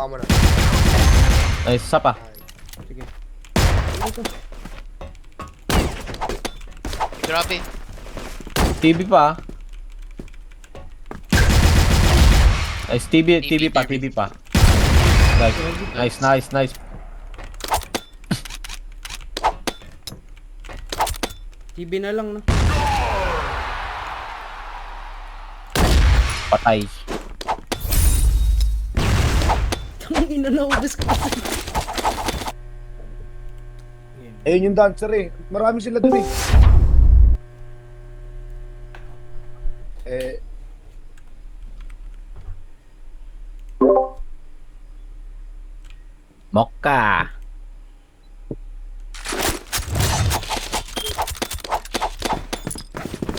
Baka mo na. Nice, isa pa. Sige. Grabe. TV pa. Nice, TV pa. Nice. TV na lang, no? Patay. Tangina na, ubus ko kasi. Ayun yung dancer eh. Marami sila dun eh. Mokka.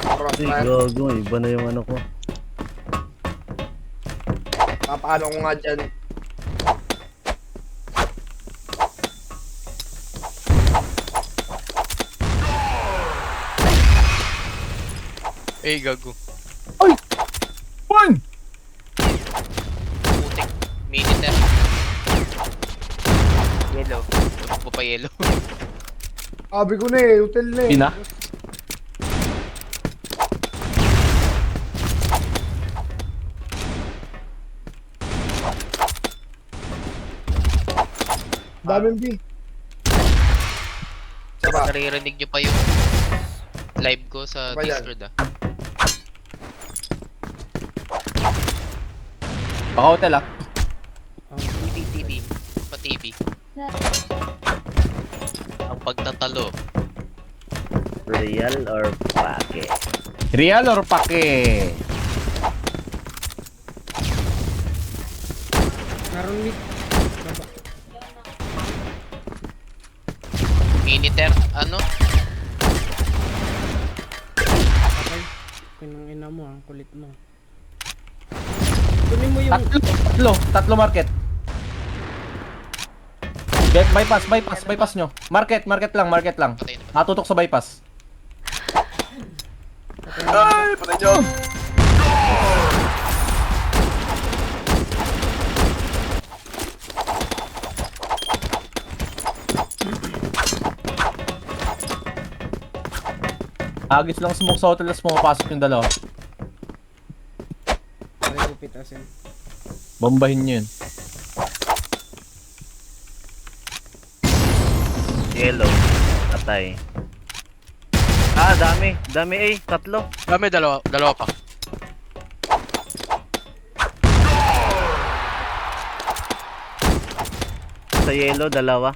Ay, Crossfire. gago. Iba na yung ano ko. Papaano ko nga dyan. Eh, gago. One! Putik. Minute na. Yellow. Tumakbo pa yellow. Sabi ko na eh, hotel na eh. Pina? Daming B. Saba. Naririnig nyo pa yung live ko sa Ba yan? Discord ah. Baka hotel ah. TV. Pa TV. Ang pagtatalo. Real or pake? Real or pake? Karon mid. Baba. Miniter. Ano? Okay. Kinang ina mo, ang kulit mo. Kunin mo yung... Tatlo market. Get bypass nyo. Market lang. Patay na ba? Natutok sa bypass. Ay, patay nyo. Agis lang smoke sa hotel, tapos pumapasok yung dalawa. Try ko pitasin. Bombahin nyo yun. Yellow. Patay. Ah, dami. Dami eh. Tatlo. Dami, dalawa pa. Sa yellow, dalawa.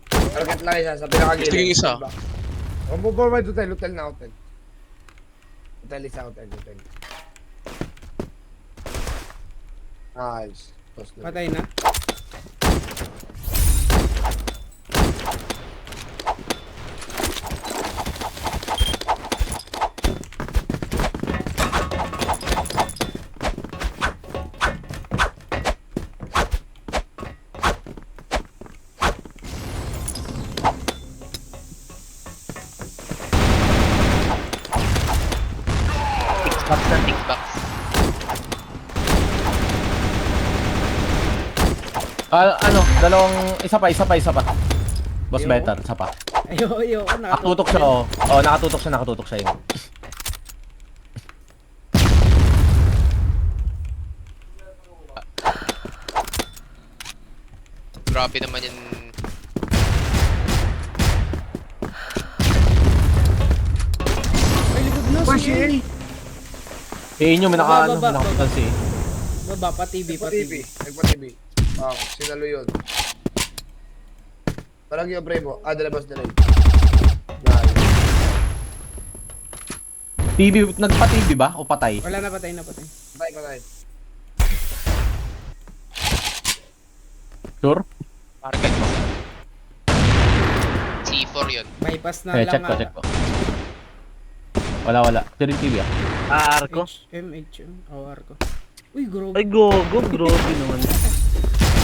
Target lang isa sa pinakagilid. Sige, isa. Forward hotel na hotel. Hotel. Nice. Close na. Patay na. Xbox. Isa pa. Boss Yo. better, isa pa. Ayo. Nakatutok siya, oh. Oh, nakatutok siya yun. Grabe naman yan. Ay, likod na. Sige. Eh, inyo, may Baba. nakakansi. Baba, pa TV. Nagpa-TV. Sinalo yun. Parang yung Bravo. Dalabas na rin. Nice. TV, nagpa-TV ba? O patay? Wala na, patay. Patay. Sure? Market mo. C4 yun. Bypass na Eh, lang. check ko. Wala. Ito rin TV ah. Ah, arko. HM. Arko. Uy, grobe. Ay, gogo. Grabe naman.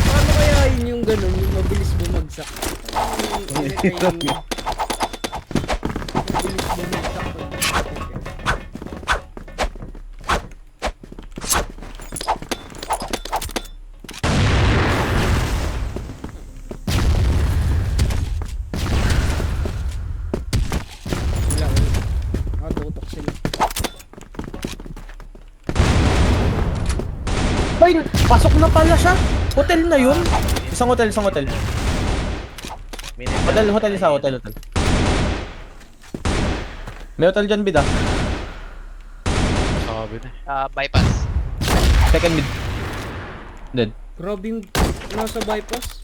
Paano kaya yun yung ganun, yung mabilis bumagsak? Mabilis bumagsak. Abay, pasok na pala siya. Hotel na yun. Isang hotel, isang hotel. Minute. Hotel, isa, hotel. May hotel dyan, bida. Sabi na. Bypass. Second mid. Dead. Grabe yung nasa bypass.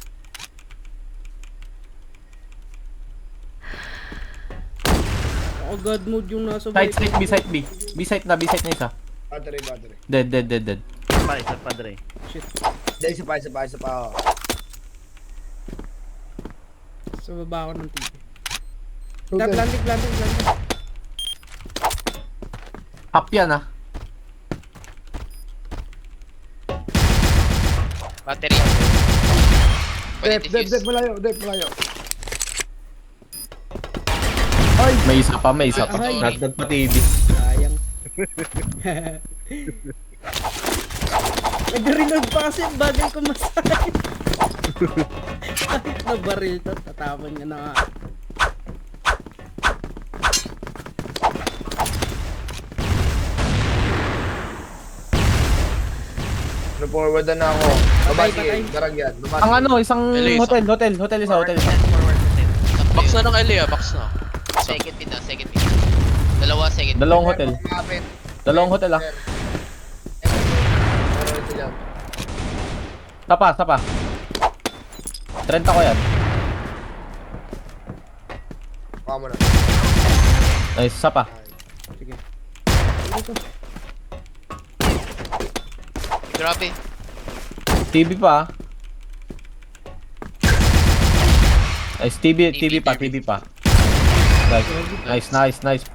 Oh, God mode yung nasa Side, bypass. side, B. B-side na isa. Battery. Dead. Isa pa, Dre. Shit. Isa pa. Oh. Sa baba ako ng TV. Planting. Up yan ah. Battery. Pwede defuse. Malayo. May isa pa. Ay. Nagdag pa TV. Sayang. Nag-reload pa kasi bagal ko masahin. Kahit na baril to, tatapon ka na nga. Forward na ako. Babasi, Patay. daragyan. Ang ano, isang Elisa. hotel isa. Box na ng Elia, box na. Second mid. Dalawa second mid. Dalawang hotel. Malapit. Dalawang hotel ah. Meron ito lang. Tapa. 30 ko yan. Kuha mo na. Nice, isa pa. Sige. Grabe. TV pa ah. Nice, TV pa. Nice.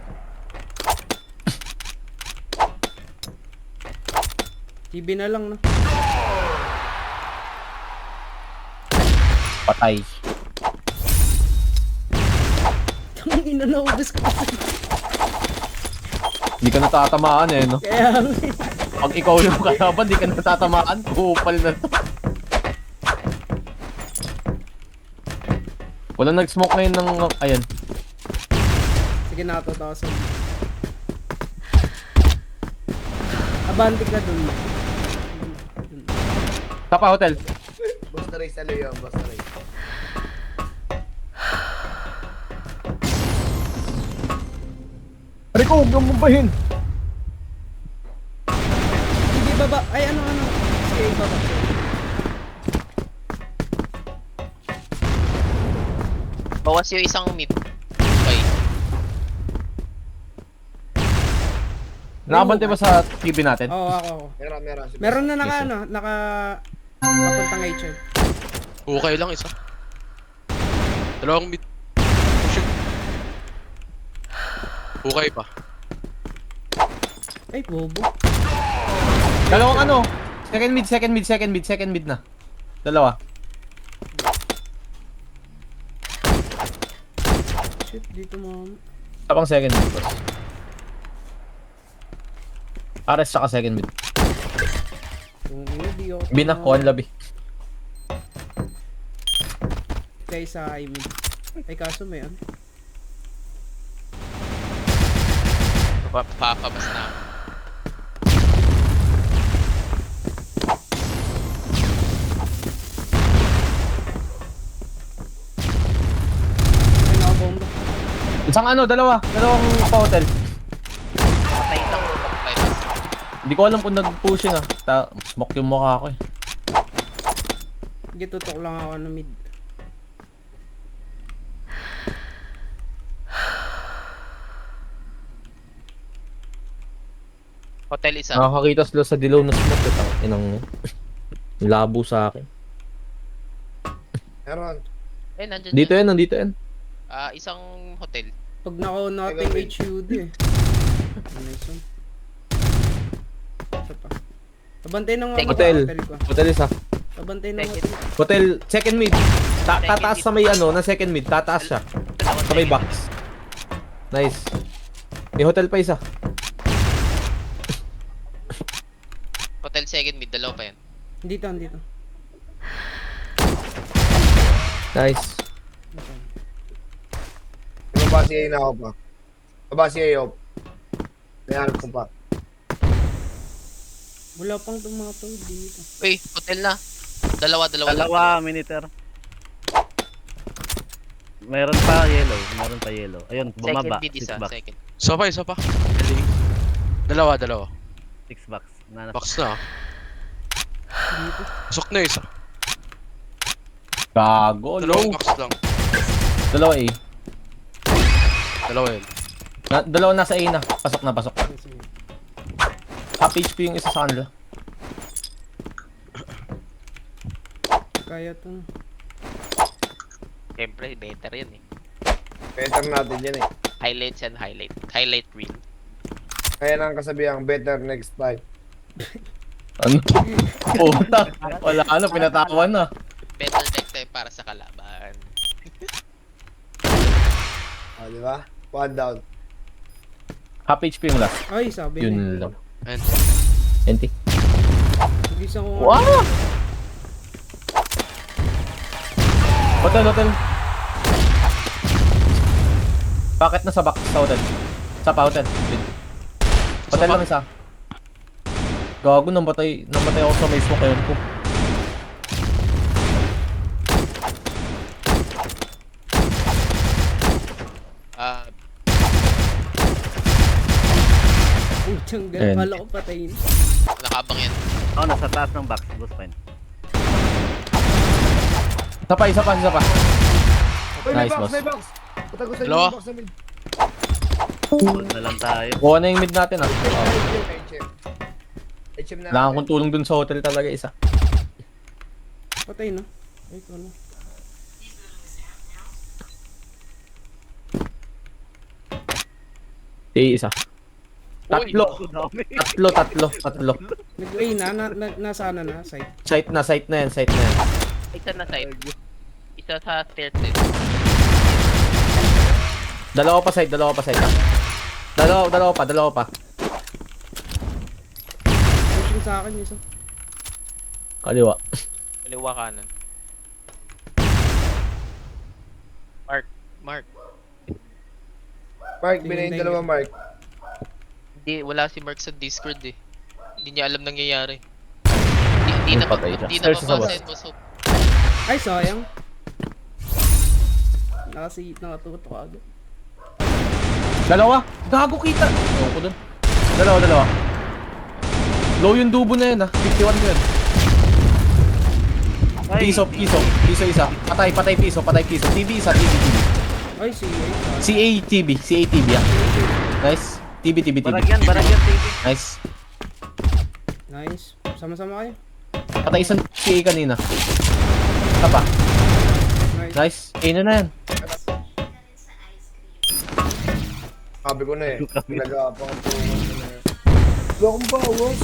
TV na lang na. Patay. Tangina na ubus ko kasi. Hindi ka natatamaan eh, no? Kaya Pag ikaw yung kalaban, di ka natatamaan. Kupal na to. Wala nag-smoke ngayon ng... Ayan. sige na 2,000. Abantik na dun. Tapa hotel. Boss na race sa Leo. Boss na race. Rico, huwag kang mabahin. Sige baba. Ay ano. Sige baba. Bawas yung isang mid. Okay. Nakabante ba sa TV natin? Oo, ako. Meron. Meron na nakapuntang HL. Okay lang isa. Dalawang mid. Shoot. Okay pa. Ay, bobo. Dalawang ano? Second mid na. Dalawa. Shit, dito mo. Tapang second mid. boss. Ares saka second mid. Yung di ako. Binakuan labi. Kaya sa mid. Ay, kaso may ano. Papabas na. Ay, nakabomba. Isang ano, dalawang pa hotel. Patay lang. Bypass. Hindi ko alam kung nag-pushing ah. Smoke yung mukha ko eh. Sige, tutok lang ako ng mid. Hotel isa. Nakakakita sila sa dilaw na smoke. Itang inang labo sa akin. Meron. Nandyan Dito dyan. nandito yan. Isang hotel. Pag naka-nothing HUD eh. Nice one. Ito pa. Tabantay ng Hotel. ko. Hotel isa. Tabantay ng Second. hotel. Hotel, second mid. Tataas sa may ano, na second mid. Tataas siya. Dalawang Sa may second. box. Nice. May hotel pa isa. Hotel second mid. Dalawa pa yan. Dito. Nice. Babasi A na ako pa. Babasi A off. May hanap ko pa. Wala pang tumatawid dito. Uy, hotel na. Dalawa. Dalawa, miniter. Meron pa yellow. Ayun, bumaba. Second mid 6 isa, box. second. Isa pa. Dalawa. 6 box. Box na. Dito. Pasok na isa. Gago, low. Dalawang box lang. Dalawa A. Dalawa yun. Dalawa nasa A na. Pasok na, pasok. Ay, sige. Half HP yung isa sa kanila. Kaya to. Siyempre, better yan eh. Better natin yan eh. Highlights and highlight reel. Kaya lang kasabihang better next time. Ano? Puta. Wala na, pinatawan na. Better next time para sa kalaban. Di ba? One down. Half HP yung last. Ay, sabi niya. Yun lang. Ayun. Enti. Nag-isa ko. Wow! Hotel. Bakit nasa box sa hotel? Sa pa hotel. Hotel lang isa. Gago, namatay ako sa may smoke yun ko. Putyang Ayan. ganun. Kala ko patayin. Nakabang yan. Oh, nasa taas ng box. Boss fine. Isa pa. Uy, Nice, may box, boss. may box! Patago sa inyo Dalawa. yung box namin. Hold na lang tayo. Kuha na yung mid natin ah. HM na. Kailangan kong tulong dun sa hotel talaga isa. Patay na. Ay, wala. Isa. Tatlo. Dami. Tatlo. Nag-A nasa ano na, site. Site na yan. Isa na side. Isa sa staircase. Dalawa pa side. Dalawa pa. Pushing sa akin isa. Kaliwa. Kaliwa kanan. Mark. Mark, binayin dalawa Mark. Hindi, wala si Mark sa Discord eh. Hindi niya alam nangyayari. Ay, patay siya. Hindi na Stairs sa mabasa baba. yun, boss. Ay, sayang. Nakatutok agad. Dalawa. Gago kita. Ewan ko dun. Dalawa. Low yung dubo na yun ah. 51 ko yun. Piso isa. Patay piso. TV isa. Ay, CA. CATB ah. Nice. TB. Baragyan TV. Nice. Nice. Sama-sama kayo. Patay isang CA kanina. Tapa. Nice. Nice. A na yan. Sabi ko na eh. Nag-aapang ang tulungan ko na eh. Wala akong bawas.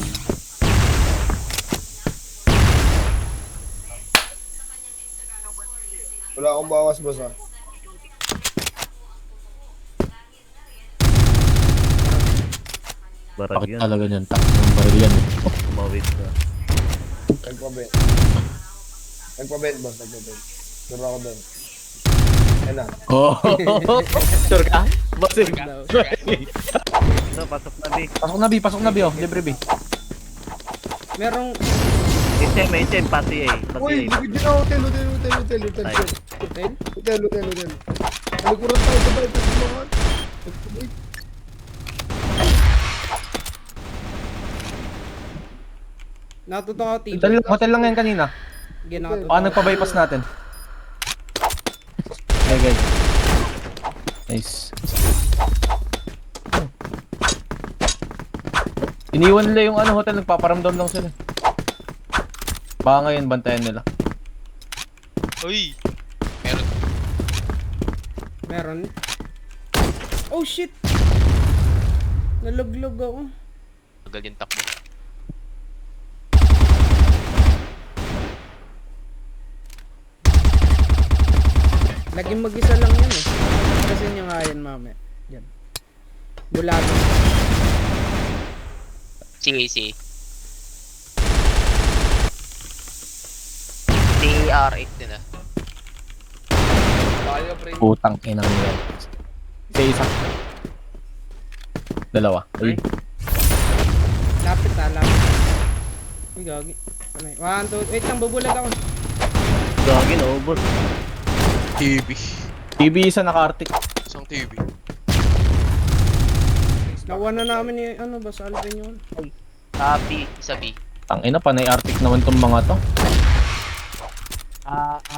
Wala akong bawas, boss ah. Bakit Baragyan. talaga yan? Tak ng baril yan eh. Mawit na. Nagpabent, boss. Sure ako doon. Yan na. Oh. Sure ka? Basig. Ito, pasok na B. Pasok na B oh. Libre B. Merong HM, pati A. Uy, Pati A. likod yun na hotel. Hotel. Alikuran tayo sa bahay. Pagkumahan. natutok ako TV. Hotel lang yan kanina. Ginatutok. Baka nagpa-bypass natin. Okay. Nice. Iniwan nila yung hotel, nagpaparamdam lang sila. Baka ngayon bantayan nila. Uy! Meron. Oh shit! Nalaglag ako. Tagal yung takbo. Laging mag-isa lang yan eh. Kasi nyo nga yan mamaya. Yan. Bulaga. CAC. CR8 din ah. Tayo, pre. Putang inang yan. Isa. Dalawa. Uy. Lapit. Uy, gagi. Panay. 1, 2, wait lang, bubulag ako. Gagi, naubos. TV. TV isa naka-arctic. Isang TV. Nakuha na namin yung ano ba, sa Alvin yun. B. Isa B. Tangina, panay arctic naman tong mga to.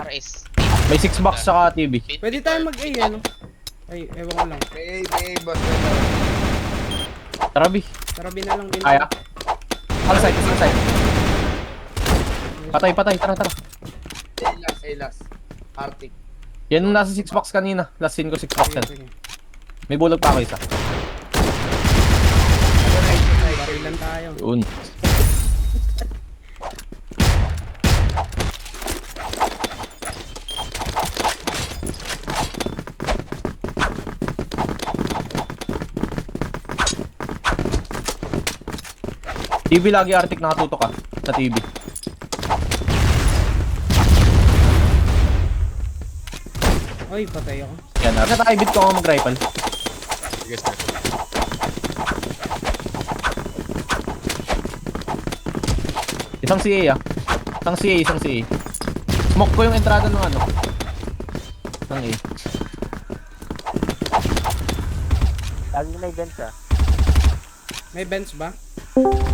RS. May 6 box saka TV. Pwede tayo mag-A, ano? Ay, ewan ko lang. May boss. Tara, B. Tarabi na lang din. Kaya. All side, all side. Patay, patay. Tara, tara. Silas. Arctic. Yan yung nasa 6 box kanina. Last scene ko 6 box Sige, yan. sige. May bulag pa ako isa. Barilan tayo. Yun. TV lagi arctic nakatutok ka sa TV. Ay, patay ako. Yan, nakataibit ko ako mag-rifle. Sige, start. Isang CA ah. Isang CA, isang CA. Smoke ko yung entrada ng ano. Ng A. May bench ba?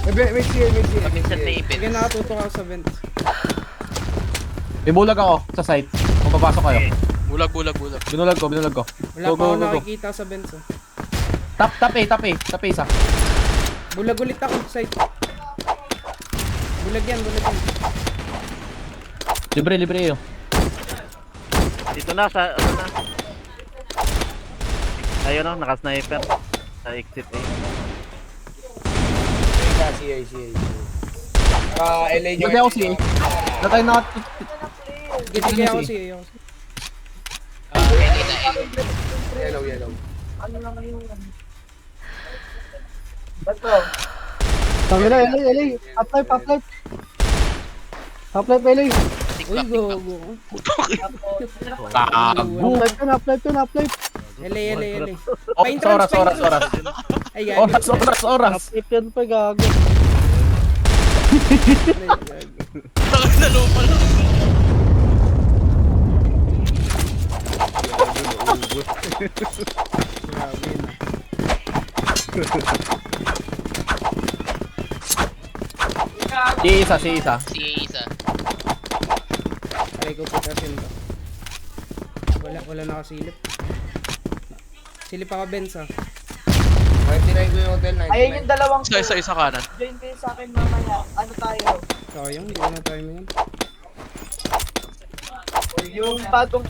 May CA. Minsan may Sige, event. nakatutok ako sa bench. May bulag ako sa site. Kung papasok kayo. Bulag. Binulag ko. Wala Go, pa go, ako go, go. nakikita sa bench. Oh. Top A isa. Bulag ulit ako sa site. Bulag yan. Libre yun. Dito na, sa, ano na. Ayun o, naka-sniper. Sa exit A. CA. LA Hindi ako CA. Na tayo naka... Sige ako siya. Yellow. Tangina, LA. Half-life, LA. Uy, go. Tago. Half-life. LA. Oras. Ay, gagi. Oras. Half-life yan pa, gago. Nalupa lang. Grabe na. CA isa. CA isa. Aray ko putasin to. Wala nakasilip. Silip ako bench ah. 99 ko yung hotel, 99. Ayun yung dalawang Isa kanan. join kayo sa akin mamaya. Ano tayo? Sayang, hindi ko na time yan. Yung bagong,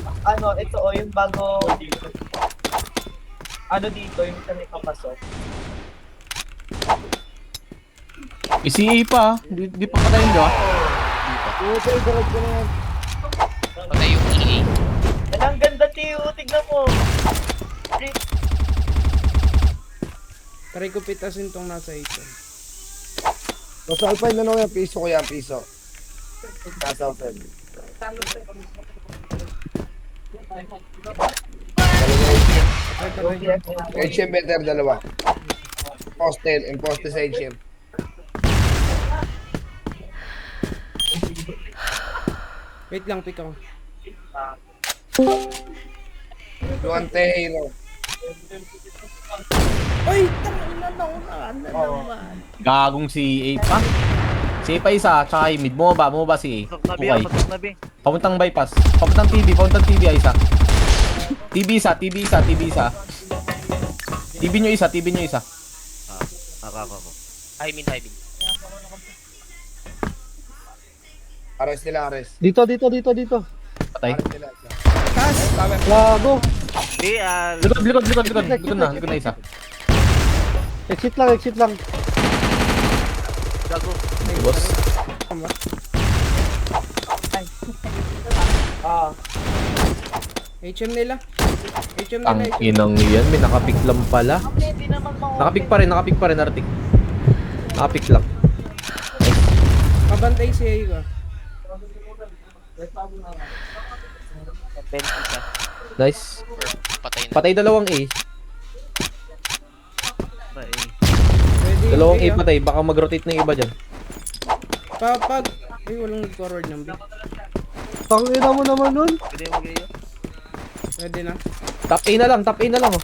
ito o, yung bagong, dito, yung kami papasok. May CA pa. Di pa patayin di ba? Okay, garag ko na yan. Patay yung EA. Ang ganda, Tiyo, tignan mo. Try ko pitasin tong nasa ito. Nasa Alpine na naman yung piso ko yan, piso. Nasa hotel. HM better, dalawa. Imposter sa HM. Wait lang, pick ako. Duante Halo. Ay, tangina na naman. Gagong CA pa. CA pa isa. Tsaka yung mid. Bumaba CA. Pasok na B. Papuntang bypass. Papuntang TV ay isa. TV isa. TV nyo isa. Ako. High mid. Ares nila, Ares. Dito. Patay. Ares nila. Kas! Gago. B, Likod na isa. Exit lang. gago. Boss. HM nila. Ang inang yan. May nakapik lang pala. Nakapik pa rin, Artik. Nakapik lang. Pabantay si Aigo. Bench isa. Nice. Patay na. Patay dalawang A. Pwede Dalawang A yung patay. Baka mag-rotate na yung iba dyan. Pag... Ay, walang nag-forward ng B. Tangina mo naman nun. Pwede mo mag-iyo. Pwede na. Top A na lang, top A na lang oh.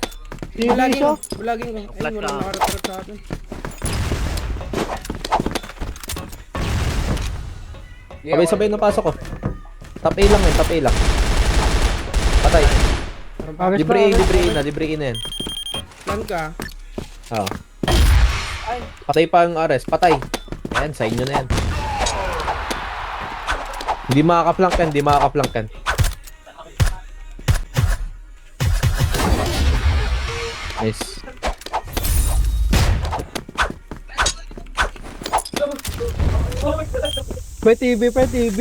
Bulagin siya. ko. Bulagin ko. Ay, Flash walang ka. nakaratarap sa atin. Sabay-sabay na pasok ko. Top A lang top A lang. Patay. Ares Libre A, pa, libre A na, libre A na yan. Plan ka. Oo. Patay pa ang Ares, patay. Ayan, sa inyo na yan. Hindi makaka-flank yan, hindi makaka-flank yan. Nice. Pre TV.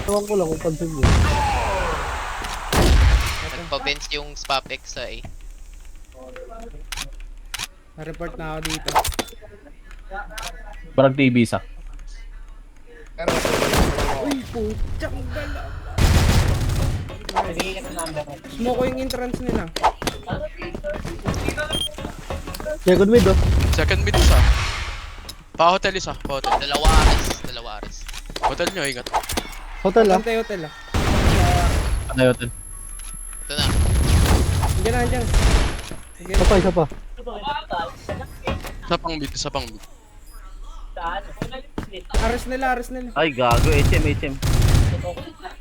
Ewan ko lang kung pansin mo. Nagpa-bench yung Spapex sa A. Na-report na ako dito. Barang TV isa. Pero, Uy, putang dala. Smoke ko yung entrance nila. Second mid oh. Second mid isa. Pa-hotel isa. Pa-hotel. Dalawa Ares. Hotel nyo, ingat. Hotel ah. Hotel ah. Ano yun? Ito na. Andiyan. Isa pa. Isa pang mid, isa pang mid. Ares nila. Ay, gago. HM.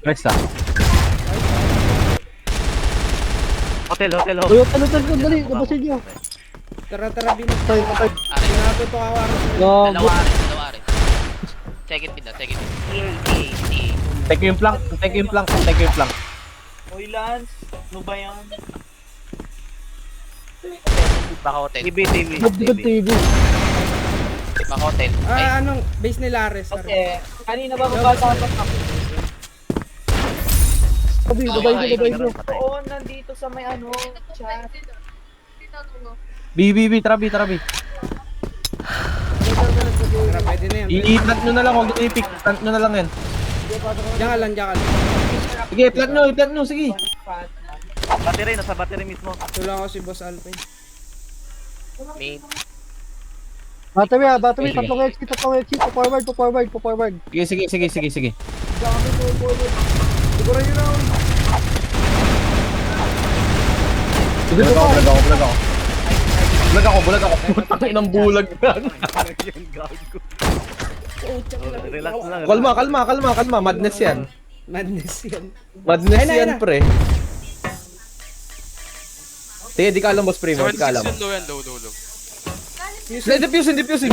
Rest ah. Hotel. Uy, hotel, dali. Nabasin niyo. Tara, bin. Patay. Ares. Pinatutok ako Ares nila. Gago. Dalawa Ares. Second mid na. TA. Take yung flank. Uy, Lance. Ano ba yan? Baka hotel. Good TV. Baka hotel. Ay, Anong base nila Ares? Kasi, kanina ba mabasa ako? Sabay nyo. Oo, nandito sa may ano, chat. B, tara B. Tara, pwede na yan. I-plant nyo na lang, huwag nyo i-pick. Plant nyo na lang yan. Diyan ka lang. Sige, plant nyo, sige. Battery, nasa battery mismo. Tulungan ko si Boss Alpine. main. Battery. Sige. Tatlong exit. Forward. Sige. Bulag ako. Putang inang bulag yan. Relax lang. Kalma. Madness yan. Madness yan. Madness Ayun na, yan, ayun na. pre. Sige, di ka alam, boss pre mo. Di ka alam. 76 low yan, low. Defuse.